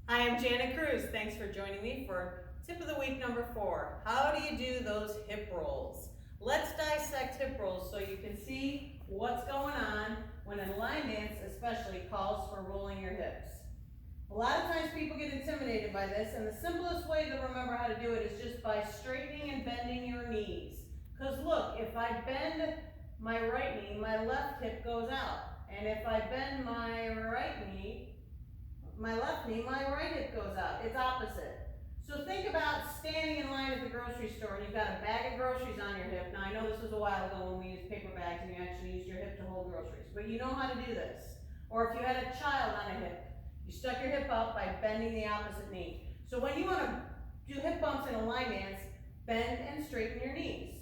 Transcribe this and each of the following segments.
Hi, I'm Janet Cruz. Thanks for joining me for tip of the week number 4. How do you do those hip rolls? Let's dissect hip rolls so you can see what's going on when a line dance especially calls for rolling your hips. A lot of times people get intimidated by this, and the simplest way to remember how to do it is just by straightening and bending your knees. Because look, if I bend my right knee, my left hip goes out. And if I bend my right knee, my left knee, my right hip goes out. It's opposite. So think about standing in line at the grocery store and you've got a bag of groceries on your hip. Now I know this was a while ago when we used paper bags and you actually used your hip to hold groceries, but you know how to do this. Or if you had a child on a hip, you stuck your hip out by bending the opposite knee. So when you want to do hip bumps in a line dance, bend and straighten your knees.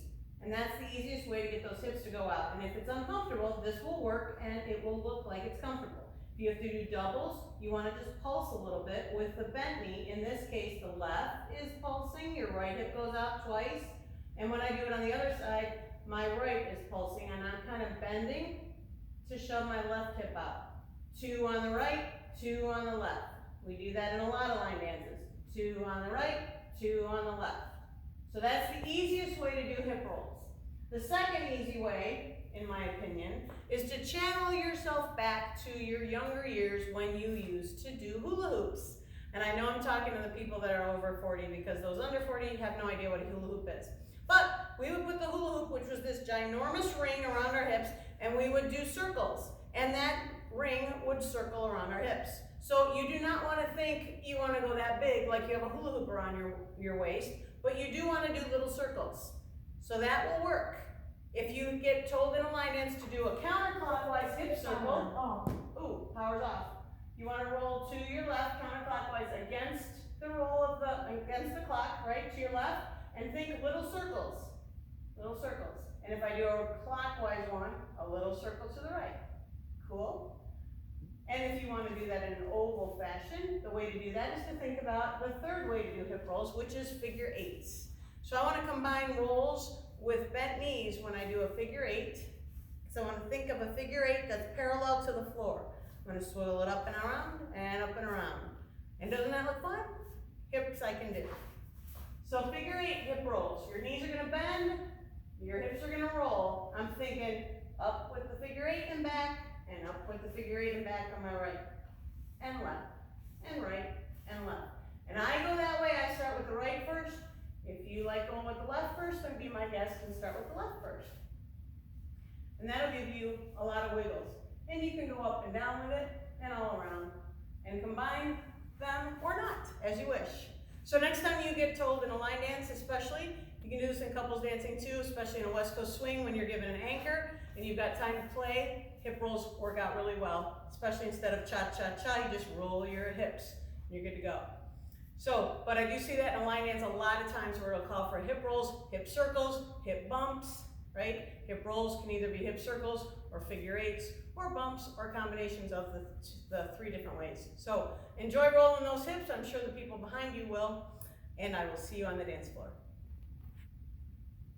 And that's the easiest way to get those hips to go out. And if it's uncomfortable, this will work and it will look like it's comfortable. If you have to do doubles, you want to just pulse a little bit with the bent knee. In this case, the left is pulsing, your right hip goes out twice. And when I do it on the other side, my right is pulsing and I'm kind of bending to shove my left hip out. 2 on the right, 2 on the left. We do that in a lot of line dances. 2 on the right, 2 on the left. So that's the easiest way to do hip rolls. The second easy way, in my opinion, is to channel yourself back to your younger years when you used to do hula hoops. And I know I'm talking to the people that are over 40 because those under 40 have no idea what a hula hoop is. But we would put the hula hoop, which was this ginormous ring around our hips, and we would do circles. And that ring would circle around our hips. So you do not want to think you want to go that big, like you have a hula hoop around your waist, but you do want to do little circles. So that will work. If you get told in a line dance to do a counterclockwise hip circle, ooh, power's off. You want to roll to your left counterclockwise against the clock, right, to your left, and think little circles, little circles. And if I do a clockwise one, a little circle to the right. Cool? And if you want to do that in an oval fashion, the way to do that is to think about the third way to do hip rolls, which is figure eights. So I want to combine rolls with bent knees when I do a figure 8. So I want to think of a figure 8 that's parallel to the floor. I'm going to swivel it up and around and up and around. And doesn't that look fun? Hips I can do. So figure 8 hip rolls. Your knees are going to bend, your hips are going to roll. I'm thinking up with the figure 8 and back, and up with the figure 8 and back on my right. And left, and right, and left. And I go that way. I start with the right first. If you like going with the left first, then be my guest and start with the left first. And that'll give you a lot of wiggles. And you can go up and down with it and all around and combine them or not, as you wish. So next time you get told in a line dance especially, you can do this in couples dancing too, especially in a West Coast swing when you're given an anchor and you've got time to play. Hip rolls work out really well, especially instead of cha-cha-cha, you just roll your hips and you're good to go. So, but I do see that in a line dance a lot of times where it'll call for hip rolls, hip circles, hip bumps, right? Hip rolls can either be hip circles or figure 8s or bumps or combinations of the 3 different ways. So enjoy rolling those hips. I'm sure the people behind you will, and I will see you on the dance floor.